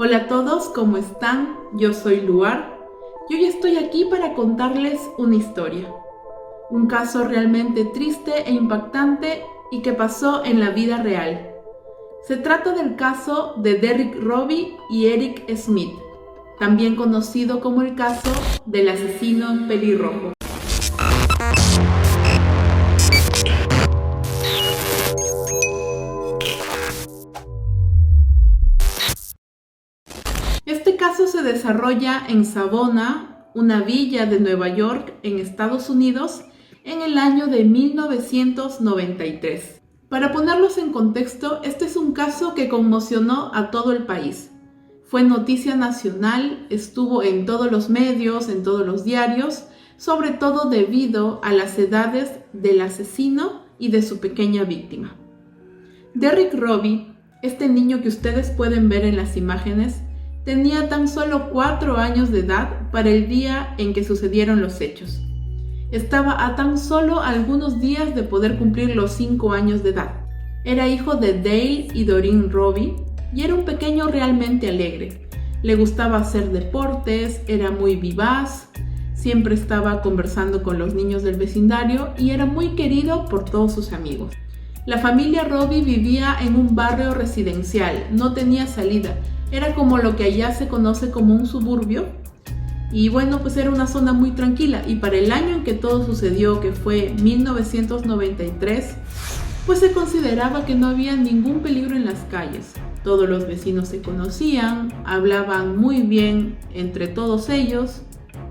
Hola a todos, ¿cómo están? Yo soy Luar y hoy estoy aquí para contarles una historia. Un caso realmente triste e impactante y que pasó en la vida real. Se trata del caso de Derrick Robbie y Eric Smith, también conocido como el caso del asesino pelirrojo. Este caso se desarrolla en Savona, una villa de Nueva York, en Estados Unidos, en el año de 1993. Para ponerlos en contexto, este es un caso que conmocionó a todo el país. Fue noticia nacional, estuvo en todos los medios, en todos los diarios, sobre todo debido a las edades del asesino y de su pequeña víctima. Derrick Robbie, este niño que ustedes pueden ver en las imágenes, tenía tan solo 4 años de edad para el día en que sucedieron los hechos. Estaba a tan solo algunos días de poder cumplir los 5 años de edad. Era hijo de Dale y Doreen Robbie y era un pequeño realmente alegre. Le gustaba hacer deportes, era muy vivaz, siempre estaba conversando con los niños del vecindario y era muy querido por todos sus amigos. La familia Robbie vivía en un barrio residencial, no tenía salida. Era como lo que allá se conoce como un suburbio. Y bueno, pues era una zona muy tranquila. Y para el año en que todo sucedió, que fue 1993, pues se consideraba que no había ningún peligro en las calles. Todos los vecinos se conocían, hablaban muy bien entre todos ellos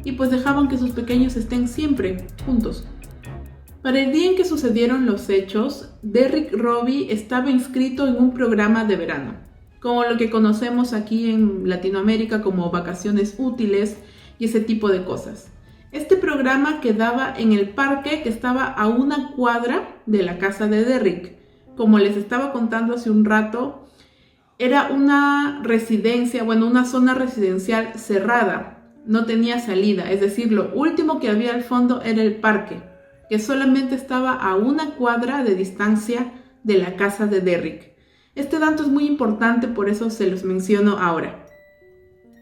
y pues dejaban que sus pequeños estén siempre juntos. Para el día en que sucedieron los hechos, Derrick Robbie estaba inscrito en un programa de verano, como lo que conocemos aquí en Latinoamérica como vacaciones útiles y ese tipo de cosas. Este programa quedaba en el parque que estaba a 1 cuadra de la casa de Derrick. Como les estaba contando hace un rato, era una residencia, una zona residencial cerrada, no tenía salida, es decir, lo último que había al fondo era el parque, que solamente estaba a 1 cuadra de distancia de la casa de Derrick. Este dato es muy importante, por eso se los menciono ahora.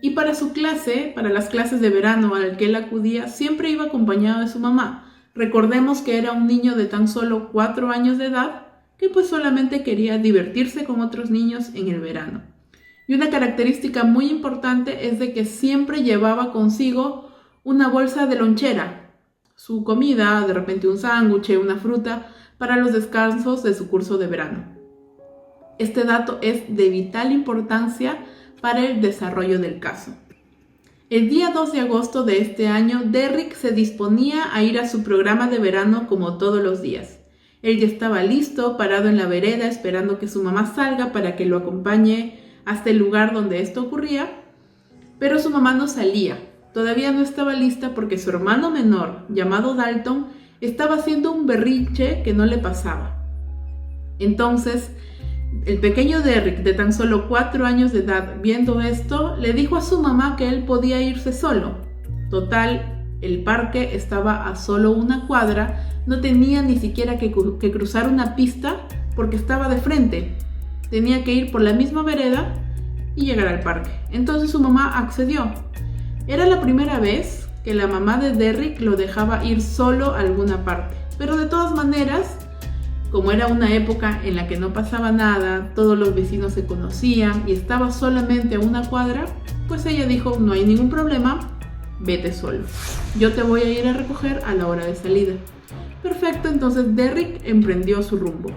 Y para su clase, para las clases de verano al que él acudía, siempre iba acompañado de su mamá. Recordemos que era un niño de tan solo 4 años de edad, que pues solamente quería divertirse con otros niños en el verano. Y una característica muy importante es de que siempre llevaba consigo una bolsa de lonchera, su comida, de repente un sándwich, una fruta, para los descansos de su curso de verano. Este dato es de vital importancia para el desarrollo del caso. El día 2 de agosto de este año, Derrick se disponía a ir a su programa de verano como todos los días. Él ya estaba listo, parado en la vereda, esperando que su mamá salga para que lo acompañe hasta el lugar donde esto ocurría, pero su mamá no salía. Todavía no estaba lista porque su hermano menor, llamado Dalton, estaba haciendo un berrinche que no le pasaba. Entonces, el pequeño Derrick, de tan solo 4 años de edad, viendo esto, le dijo a su mamá que él podía irse solo. Total, el parque estaba a solo 1 cuadra, no tenía ni siquiera que cruzar una pista porque estaba de frente. Tenía que ir por la misma vereda y llegar al parque. Entonces su mamá accedió. Era la primera vez que la mamá de Derrick lo dejaba ir solo a alguna parte, pero de todas maneras, como era una época en la que no pasaba nada, todos los vecinos se conocían y estaba solamente a 1 cuadra, pues ella dijo, no hay ningún problema, vete solo. Yo te voy a ir a recoger a la hora de salida. Perfecto, entonces Derrick emprendió su rumbo.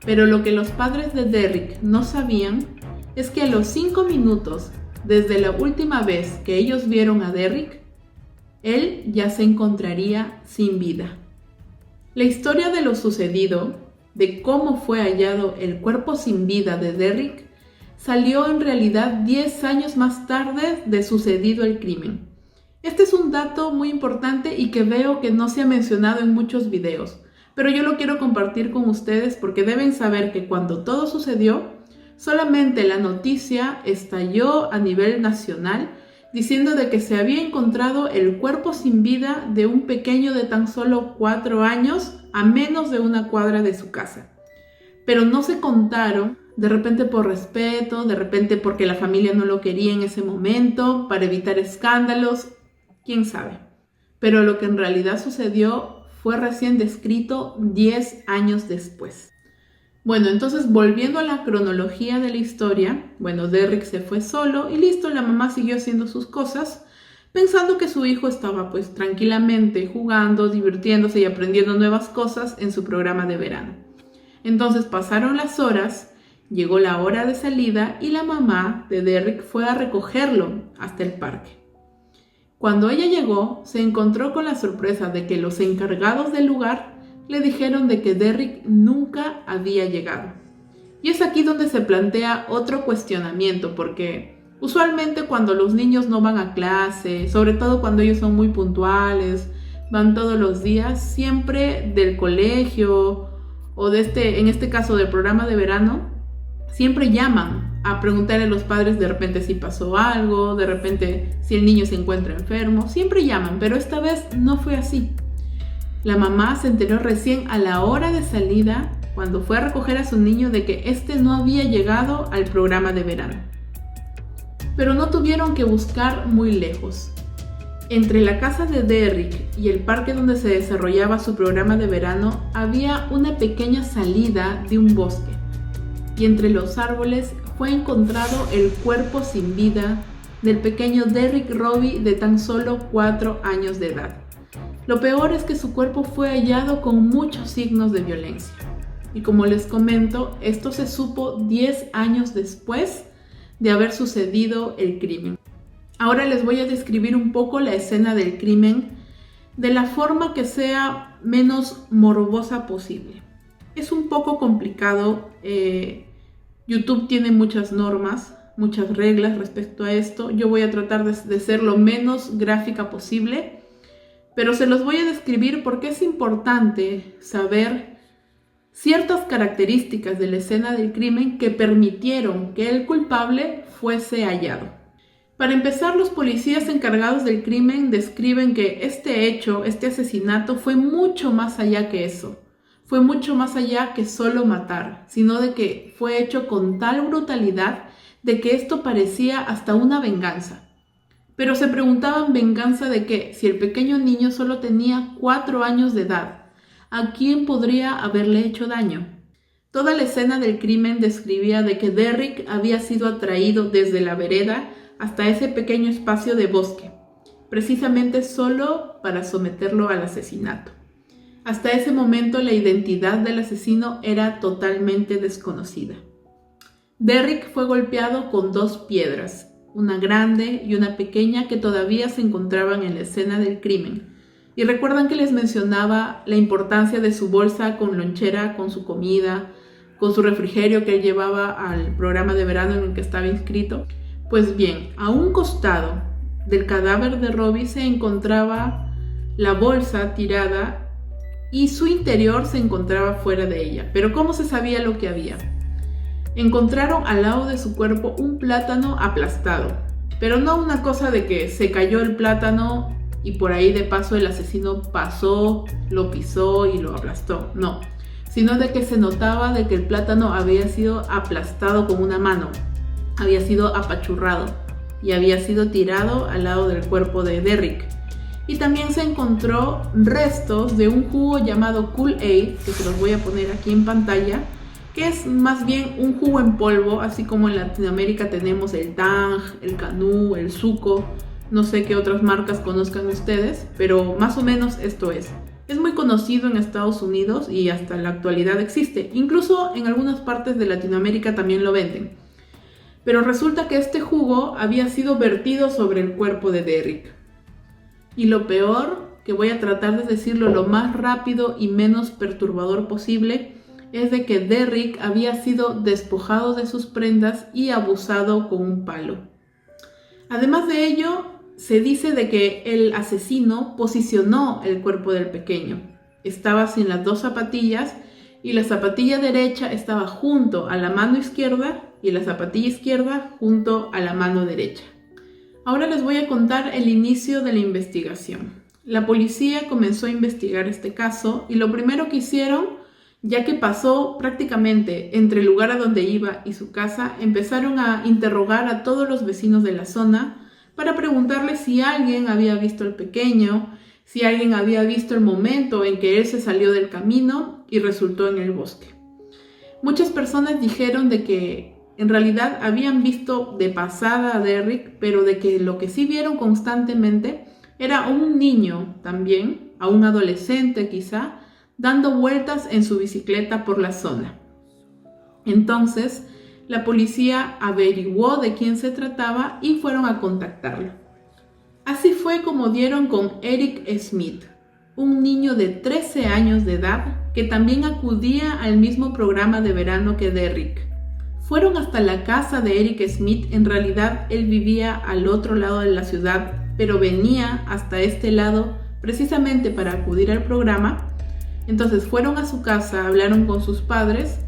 Pero lo que los padres de Derrick no sabían es que a los 5 minutos desde la última vez que ellos vieron a Derrick, él ya se encontraría sin vida. La historia de lo sucedido, de cómo fue hallado el cuerpo sin vida de Derrick, salió en realidad 10 años más tarde de sucedido el crimen. Este es un dato muy importante y que veo que no se ha mencionado en muchos videos, pero yo lo quiero compartir con ustedes porque deben saber que cuando todo sucedió, solamente la noticia estalló a nivel nacional diciendo de que se había encontrado el cuerpo sin vida de un pequeño de tan solo 4 años a menos de 1 cuadra de su casa. Pero no se contaron De repente por respeto, de repente porque la familia no lo quería en ese momento, para evitar escándalos, quién sabe. Pero lo que en realidad sucedió fue recién descrito 10 años después. Bueno, entonces volviendo a la cronología de la historia, bueno, Derrick se fue solo y listo, la mamá siguió haciendo sus cosas, pensando que su hijo estaba pues tranquilamente jugando, divirtiéndose y aprendiendo nuevas cosas en su programa de verano. Entonces pasaron las horas, llegó la hora de salida y la mamá de Derrick fue a recogerlo hasta el parque. Cuando ella llegó, se encontró con la sorpresa de que los encargados del lugar le dijeron de que Derrick nunca había llegado. Y es aquí donde se plantea otro cuestionamiento, porque usualmente cuando los niños no van a clase, sobre todo cuando ellos son muy puntuales, van todos los días, siempre del colegio o en este caso del programa de verano, siempre llaman a preguntarle a los padres de repente si pasó algo, de repente si el niño se encuentra enfermo, siempre llaman, pero esta vez no fue así. La mamá se enteró recién a la hora de salida, cuando fue a recoger a su niño, de que este no había llegado al programa de verano. Pero no tuvieron que buscar muy lejos. Entre la casa de Derrick y el parque donde se desarrollaba su programa de verano había una pequeña salida de un bosque. Y entre los árboles fue encontrado el cuerpo sin vida del pequeño Derrick Robbie de tan solo 4 años de edad. Lo peor es que su cuerpo fue hallado con muchos signos de violencia. Y como les comento, esto se supo 10 años después de haber sucedido el crimen. Ahora les voy a describir un poco la escena del crimen de la forma que sea menos morbosa posible. Es un poco complicado. YouTube tiene muchas normas, muchas reglas respecto a esto. Yo voy a tratar de ser lo menos gráfica posible, pero se los voy a describir porque es importante saber ciertas características de la escena del crimen que permitieron que el culpable fuese hallado. Para empezar, los policías encargados del crimen describen que este hecho, este asesinato, fue mucho más allá que eso. Fue mucho más allá que solo matar, sino de que fue hecho con tal brutalidad de que esto parecía hasta una venganza. Pero se preguntaban venganza de qué, si el pequeño niño solo tenía 4 años de edad. ¿A quién podría haberle hecho daño? Toda la escena del crimen describía de que Derrick había sido atraído desde la vereda hasta ese pequeño espacio de bosque, precisamente solo para someterlo al asesinato. Hasta ese momento la identidad del asesino era totalmente desconocida. Derrick fue golpeado con 2 piedras, una grande y una pequeña que todavía se encontraban en la escena del crimen. Y recuerdan que les mencionaba la importancia de su bolsa con lonchera, con su comida, con su refrigerio que él llevaba al programa de verano en el que estaba inscrito. Pues bien, a un costado del cadáver de Robbie se encontraba la bolsa tirada y su interior se encontraba fuera de ella. Pero ¿cómo se sabía lo que había? Encontraron al lado de su cuerpo un plátano aplastado, pero no una cosa de que se cayó el plátano y por ahí de paso el asesino pasó, lo pisó y lo aplastó, no, sino de que se notaba de que el plátano había sido aplastado con una mano, había sido apachurrado y había sido tirado al lado del cuerpo de Derrick. Y también se encontró restos de un jugo llamado Kool-Aid, que se los voy a poner aquí en pantalla, que es más bien un jugo en polvo, así como en Latinoamérica tenemos el Tang, el Canú, el Zuco, no sé qué otras marcas conozcan ustedes, pero más o menos esto es. Es muy conocido en Estados Unidos y hasta la actualidad existe, incluso en algunas partes de Latinoamérica también lo venden. Pero resulta que este jugo había sido vertido sobre el cuerpo de Derrick. Y lo peor, que voy a tratar de decirlo lo más rápido y menos perturbador posible, es de que Derrick había sido despojado de sus prendas y abusado con un palo. Además de ello, se dice de que el asesino posicionó el cuerpo del pequeño. Estaba sin las 2 zapatillas y la zapatilla derecha estaba junto a la mano izquierda y la zapatilla izquierda junto a la mano derecha. Ahora les voy a contar el inicio de la investigación. La policía comenzó a investigar este caso y lo primero que hicieron, ya que pasó prácticamente entre el lugar a donde iba y su casa. Empezaron a interrogar a todos los vecinos de la zona para preguntarle si alguien había visto al pequeño, si alguien había visto el momento en que él se salió del camino y resultó en el bosque. Muchas personas dijeron de que en realidad habían visto de pasada a Derrick, pero de que lo que sí vieron constantemente era a un niño también, a un adolescente quizá, dando vueltas en su bicicleta por la zona. Entonces, la policía averiguó de quién se trataba y fueron a contactarlo. Así fue como dieron con Eric Smith, un niño de 13 años de edad que también acudía al mismo programa de verano que Derrick. Fueron hasta la casa de Eric Smith. En realidad él vivía al otro lado de la ciudad, pero venía hasta este lado precisamente para acudir al programa. Entonces fueron a su casa, hablaron con sus padres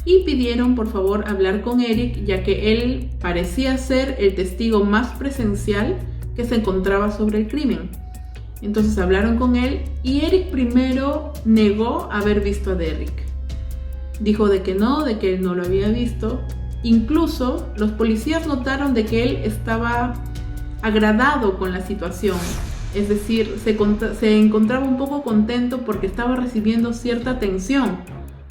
y pidieron por favor hablar con Eric, ya que él parecía ser el testigo más presencial que se encontraba sobre el crimen. Entonces hablaron con él y Eric primero negó haber visto a Derrick. Dijo de que él no lo había visto. Incluso los policías notaron de que él estaba agradado con la situación. Es decir, se encontraba un poco contento porque estaba recibiendo cierta atención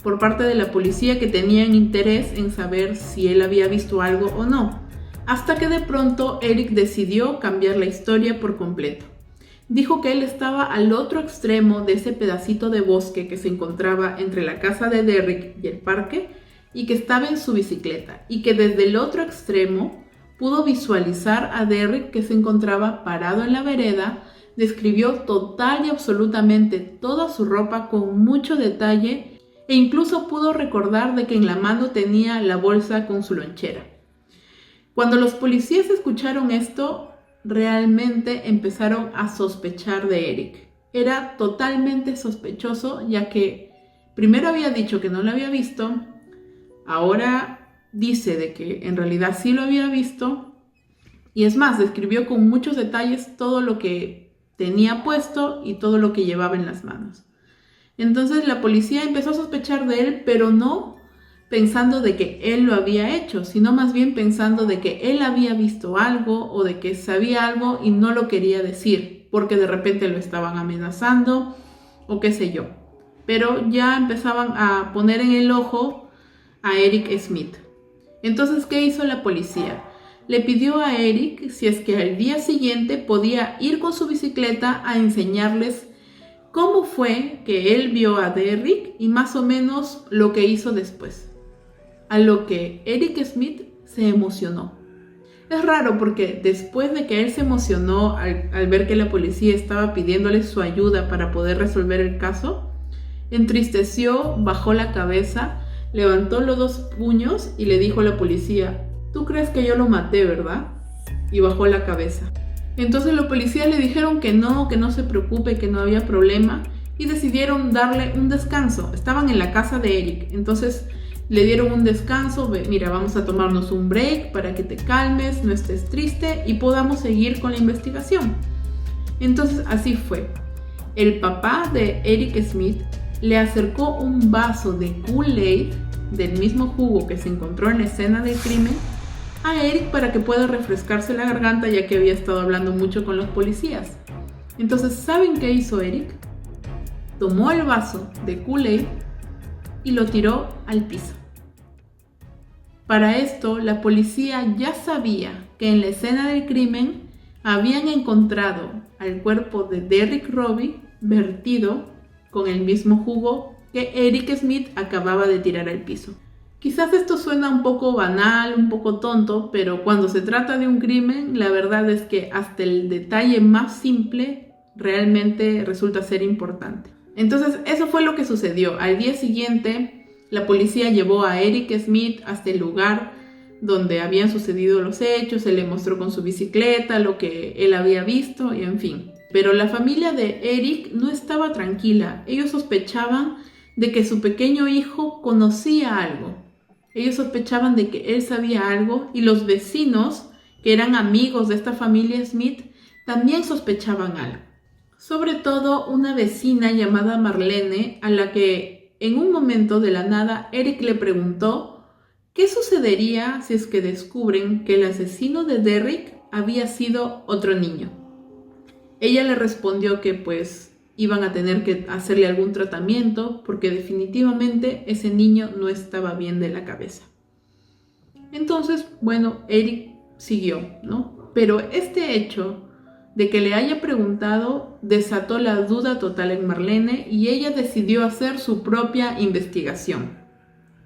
por parte de la policía, que tenían interés en saber si él había visto algo o no. Hasta que de pronto Eric decidió cambiar la historia por completo. Dijo que él estaba al otro extremo de ese pedacito de bosque que se encontraba entre la casa de Derrick y el parque, y que estaba en su bicicleta, y que desde el otro extremo pudo visualizar a Derrick, que se encontraba parado en la vereda. Describió total y absolutamente toda su ropa con mucho detalle e incluso pudo recordar de que en la mano tenía la bolsa con su lonchera. Cuando los policías escucharon esto, realmente empezaron a sospechar de Eric. Era totalmente sospechoso, ya que primero había dicho que no lo había visto, ahora dice de que en realidad sí lo había visto, y es más, describió con muchos detalles todo lo que tenía puesto y todo lo que llevaba en las manos. Entonces la policía empezó a sospechar de él, pero no pensando de que él lo había hecho, sino más bien pensando de que él había visto algo o de que sabía algo y no lo quería decir, porque de repente lo estaban amenazando o qué sé yo. Pero ya empezaban a poner en el ojo a Eric Smith. Entonces, ¿qué hizo la policía? Le pidió a Eric si es que al día siguiente podía ir con su bicicleta a enseñarles cómo fue que él vio a Derrick y más o menos lo que hizo después. A lo que Eric Smith se emocionó. Es raro porque después de que él se emocionó al ver que la policía estaba pidiéndole su ayuda para poder resolver el caso, entristeció, bajó la cabeza, levantó los dos puños y le dijo a la policía: ¿tú crees que yo lo maté, verdad? Y bajó la cabeza. Entonces los policías le dijeron que no se preocupe, que no había problema, y decidieron darle un descanso. Estaban en la casa de Eric, entonces le dieron un descanso. Mira, vamos a tomarnos un break para que te calmes, no estés triste y podamos seguir con la investigación. Entonces así fue. El papá de Eric Smith le acercó un vaso de Kool-Aid, del mismo jugo que se encontró en la escena del crimen, a Eric para que pueda refrescarse la garganta, ya que había estado hablando mucho con los policías. Entonces, ¿saben qué hizo Eric? Tomó el vaso de Kool-Aid y lo tiró al piso. Para esto, la policía ya sabía que en la escena del crimen habían encontrado al cuerpo de Derrick Robbie vertido con el mismo jugo que Eric Smith acababa de tirar al piso. Quizás esto suena un poco banal, un poco tonto, pero cuando se trata de un crimen, la verdad es que hasta el detalle más simple realmente resulta ser importante. Entonces, eso fue lo que sucedió. Al día siguiente, la policía llevó a Eric Smith hasta el lugar donde habían sucedido los hechos, se le mostró con su bicicleta lo que él había visto y en fin. Pero la familia de Eric no estaba tranquila. Ellos sospechaban de que su pequeño hijo conocía algo. Ellos sospechaban de que él sabía algo, y los vecinos, que eran amigos de esta familia Smith, también sospechaban algo. Sobre todo una vecina llamada Marlene, a la que en un momento de la nada Eric le preguntó qué sucedería si es que descubren que el asesino de Derrick había sido otro niño. Ella le respondió que pues iban a tener que hacerle algún tratamiento porque definitivamente ese niño no estaba bien de la cabeza. Entonces, bueno, Eric siguió, ¿no? Pero este hecho de que le haya preguntado desató la duda total en Marlene y ella decidió hacer su propia investigación.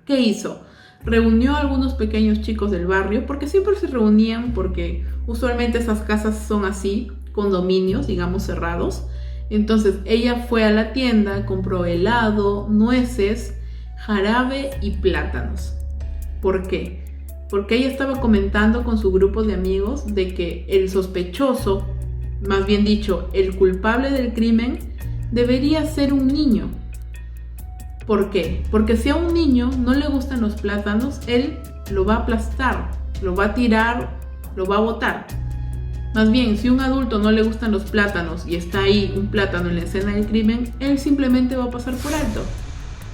¿Qué hizo? Reunió a algunos pequeños chicos del barrio, porque siempre se reunían, porque usualmente esas casas son así, condominios, digamos, cerrados. Entonces ella fue a la tienda, compró helado, nueces, jarabe y plátanos. ¿Por qué? Porque ella estaba comentando con su grupo de amigos de que el sospechoso, más bien dicho, el culpable del crimen, debería ser un niño. ¿Por qué? Porque si a un niño no le gustan los plátanos, él lo va a aplastar, lo va a tirar, lo va a botar. Más bien, si a un adulto no le gustan los plátanos y está ahí un plátano en la escena del crimen, él simplemente va a pasar por alto.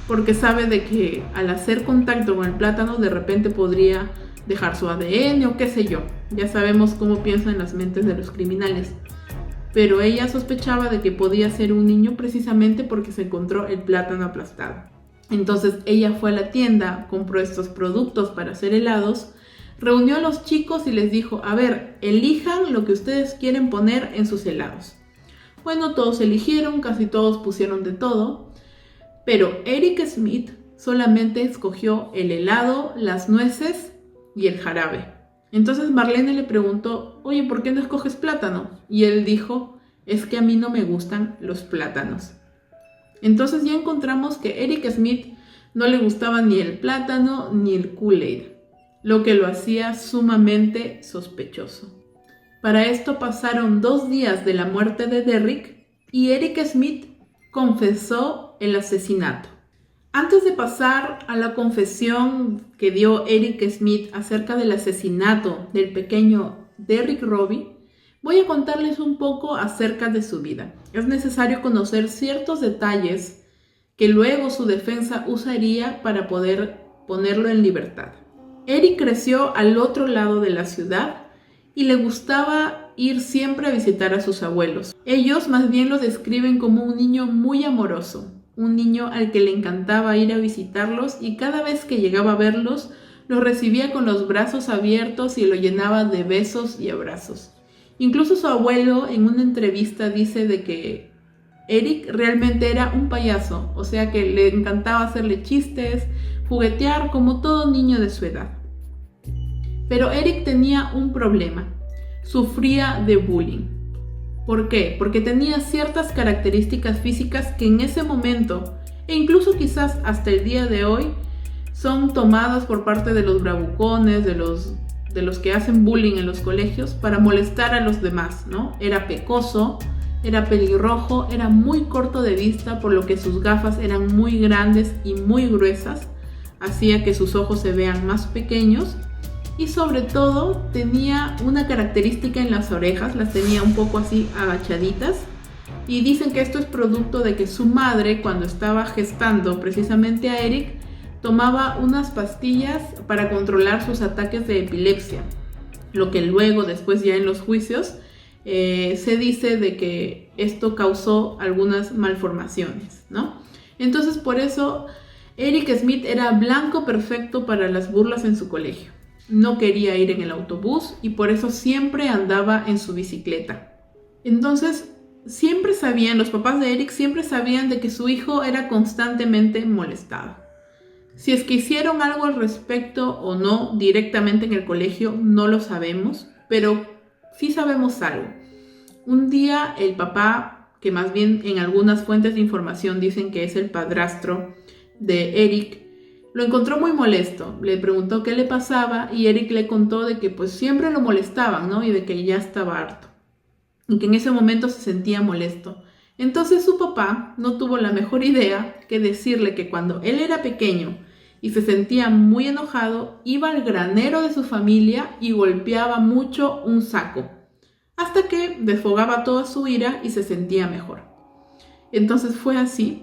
Porque sabe de que al hacer contacto con el plátano de repente podría dejar su ADN o qué sé yo. Ya sabemos cómo piensan las mentes de los criminales. Pero ella sospechaba de que podía ser un niño precisamente porque se encontró el plátano aplastado. Entonces ella fue a la tienda, compró estos productos para hacer helados, reunió a los chicos y les dijo, a ver, elijan lo que ustedes quieren poner en sus helados. Bueno, todos eligieron, casi todos pusieron de todo, pero Eric Smith solamente escogió el helado, las nueces y el jarabe. Entonces Marlene le preguntó, oye, ¿por qué no escoges plátano? Y él dijo, es que a mí no me gustan los plátanos. Entonces ya encontramos que Eric Smith no le gustaba ni el plátano ni el Kool-Aid, lo que lo hacía sumamente sospechoso. Para esto pasaron 2 días de la muerte de Derrick y Eric Smith confesó el asesinato. Antes de pasar a la confesión que dio Eric Smith acerca del asesinato del pequeño Derrick Robbie, voy a contarles un poco acerca de su vida. Es necesario conocer ciertos detalles que luego su defensa usaría para poder ponerlo en libertad. Eric creció al otro lado de la ciudad y le gustaba ir siempre a visitar a sus abuelos. Ellos más bien lo describen como un niño muy amoroso. Un niño al que le encantaba ir a visitarlos y cada vez que llegaba a verlos, los recibía con los brazos abiertos y lo llenaba de besos y abrazos. Incluso su abuelo en una entrevista dice de que Eric realmente era un payaso, o sea que le encantaba hacerle chistes, juguetear como todo niño de su edad. Pero Eric tenía un problema, sufría de bullying. ¿Por qué? Porque tenía ciertas características físicas que en ese momento, e incluso quizás hasta el día de hoy, son tomadas por parte de los bravucones, de los que hacen bullying en los colegios para molestar a los demás, ¿no? Era pecoso, era pelirrojo, era muy corto de vista, por lo que sus gafas eran muy grandes y muy gruesas, hacía que sus ojos se vean más pequeños. Y sobre todo tenía una característica en las orejas, las tenía un poco así agachaditas. Y dicen que esto es producto de que su madre, cuando estaba gestando precisamente a Eric, tomaba unas pastillas para controlar sus ataques de epilepsia. Lo que luego, después ya en los juicios, se dice de que esto causó algunas malformaciones, ¿no? Entonces por eso Eric Smith era blanco perfecto para las burlas en su colegio. No quería ir en el autobús y por eso siempre andaba en su bicicleta. Entonces, los papás de Eric siempre sabían de que su hijo era constantemente molestado. Si es que hicieron algo al respecto o no directamente en el colegio, no lo sabemos, pero sí sabemos algo. Un día el papá, que más bien en algunas fuentes de información dicen que es el padrastro de Eric, lo encontró muy molesto, le preguntó qué le pasaba y Eric le contó de que pues siempre lo molestaban, ¿no? Y de que ya estaba harto y que en ese momento se sentía molesto. Entonces su papá no tuvo la mejor idea que decirle que cuando él era pequeño y se sentía muy enojado, iba al granero de su familia y golpeaba mucho un saco, hasta que desfogaba toda su ira y se sentía mejor. Entonces fue así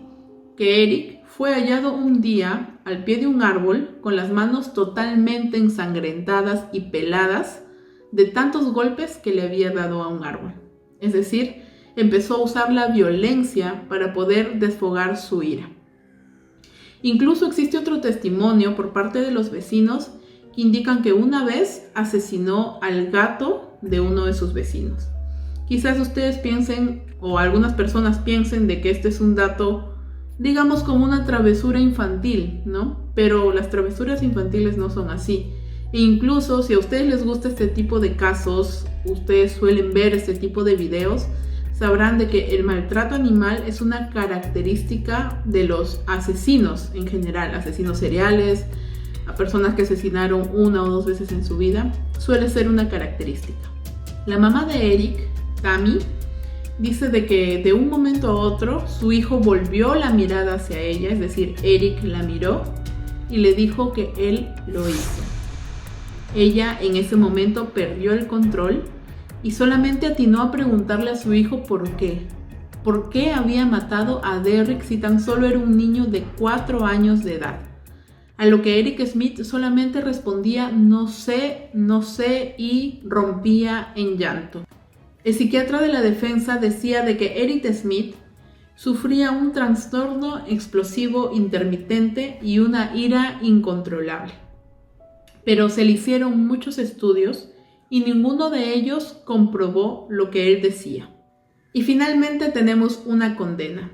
que Eric fue hallado un día al pie de un árbol con las manos totalmente ensangrentadas y peladas de tantos golpes que le había dado a un árbol. Es decir, empezó a usar la violencia para poder desfogar su ira. Incluso existe otro testimonio por parte de los vecinos que indican que una vez asesinó al gato de uno de sus vecinos. Quizás ustedes piensen, o algunas personas piensen, de que este es un dato, digamos, como una travesura infantil, ¿no? Pero las travesuras infantiles no son así. E incluso si a ustedes les gusta este tipo de casos, ustedes suelen ver este tipo de videos, sabrán de que el maltrato animal es una característica de los asesinos en general, asesinos seriales, a personas que asesinaron 1 o 2 veces en su vida, suele ser una característica. La mamá de Eric, Tammy, dice de que de un momento a otro su hijo volvió la mirada hacia ella, es decir, Eric la miró y le dijo que él lo hizo. Ella en ese momento perdió el control y solamente atinó a preguntarle a su hijo por qué. ¿Por qué había matado a Derrick si tan solo era un niño de 4 años de edad? A lo que Eric Smith solamente respondía no sé y rompía en llanto. El psiquiatra de la defensa decía de que Eric Smith sufría un trastorno explosivo intermitente y una ira incontrolable. Pero se le hicieron muchos estudios y ninguno de ellos comprobó lo que él decía. Y finalmente tenemos una condena.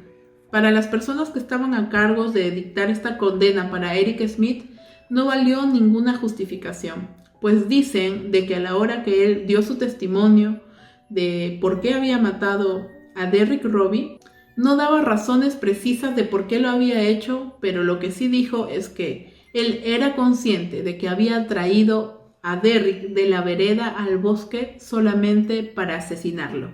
Para las personas que estaban a cargo de dictar esta condena para Eric Smith, no valió ninguna justificación, pues dicen de que a la hora que él dio su testimonio de por qué había matado a Derrick Robbie, no daba razones precisas de por qué lo había hecho, pero lo que sí dijo es que él era consciente de que había traído a Derrick de la vereda al bosque solamente para asesinarlo.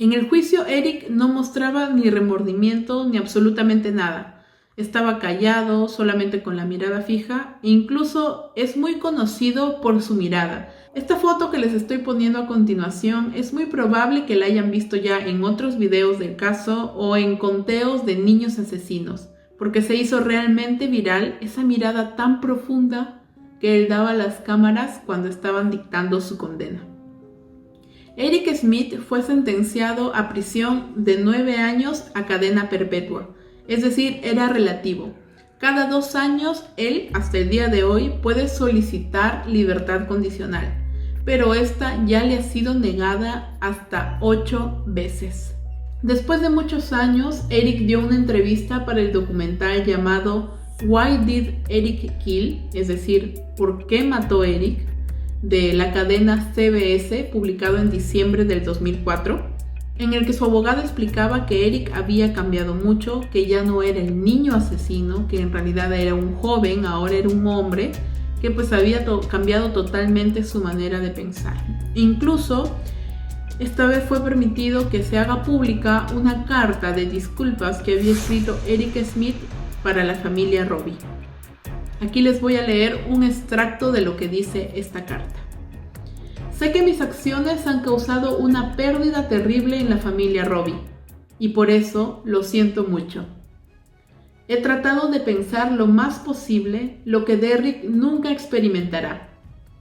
En el juicio, Eric no mostraba ni remordimiento ni absolutamente nada. Estaba callado, solamente con la mirada fija, e incluso es muy conocido por su mirada. Esta foto que les estoy poniendo a continuación es muy probable que la hayan visto ya en otros videos del caso o en conteos de niños asesinos, porque se hizo realmente viral esa mirada tan profunda que él daba a las cámaras cuando estaban dictando su condena. Eric Smith fue sentenciado a prisión de 9 años a cadena perpetua, es decir, era relativo. Cada 2 años él, hasta el día de hoy, puede solicitar libertad condicional, pero esta ya le ha sido negada hasta 8 veces. Después de muchos años, Eric dio una entrevista para el documental llamado Why Did Eric Kill? Es decir, ¿por qué mató Eric?, de la cadena CBS, publicado en diciembre del 2004, en el que su abogado explicaba que Eric había cambiado mucho, que ya no era el niño asesino, que en realidad era un joven, ahora era un hombre, que pues había cambiado totalmente su manera de pensar. Incluso, esta vez fue permitido que se haga pública una carta de disculpas que había escrito Eric Smith para la familia Robbie. Aquí les voy a leer un extracto de lo que dice esta carta. Sé que mis acciones han causado una pérdida terrible en la familia Robbie y por eso lo siento mucho. He tratado de pensar lo más posible lo que Derrick nunca experimentará.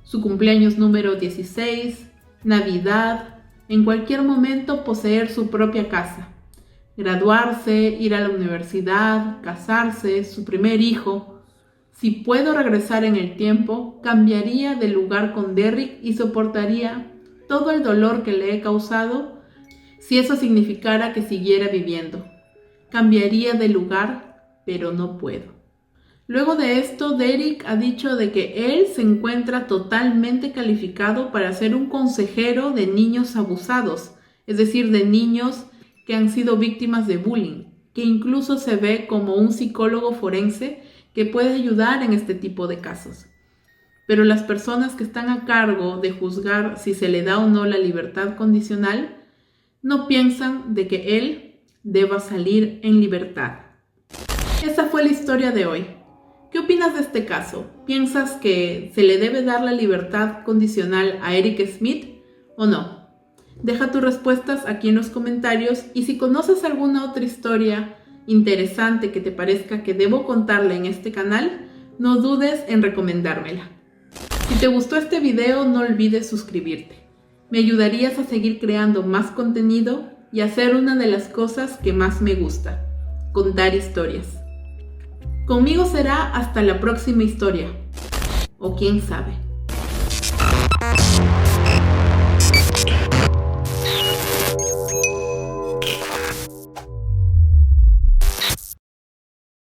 Su cumpleaños número 16, Navidad, en cualquier momento poseer su propia casa, graduarse, ir a la universidad, casarse, su primer hijo. Si puedo regresar en el tiempo, cambiaría de lugar con Derrick y soportaría todo el dolor que le he causado si eso significara que siguiera viviendo. Cambiaría de lugar, pero no puedo. Luego de esto, Derrick ha dicho de que él se encuentra totalmente calificado para ser un consejero de niños abusados, es decir, de niños que han sido víctimas de bullying, que incluso se ve como un psicólogo forense que puede ayudar en este tipo de casos. Pero las personas que están a cargo de juzgar si se le da o no la libertad condicional no piensan de que él deba salir en libertad. Esa fue la historia de hoy. ¿Qué opinas de este caso? ¿Piensas que se le debe dar la libertad condicional a Eric Smith o no? Deja tus respuestas aquí en los comentarios y si conoces alguna otra historia interesante que te parezca que debo contarla en este canal, no dudes en recomendármela. Si te gustó este video, no olvides suscribirte. Me ayudarías a seguir creando más contenido y hacer una de las cosas que más me gusta, contar historias. Conmigo será hasta la próxima historia, o quién sabe.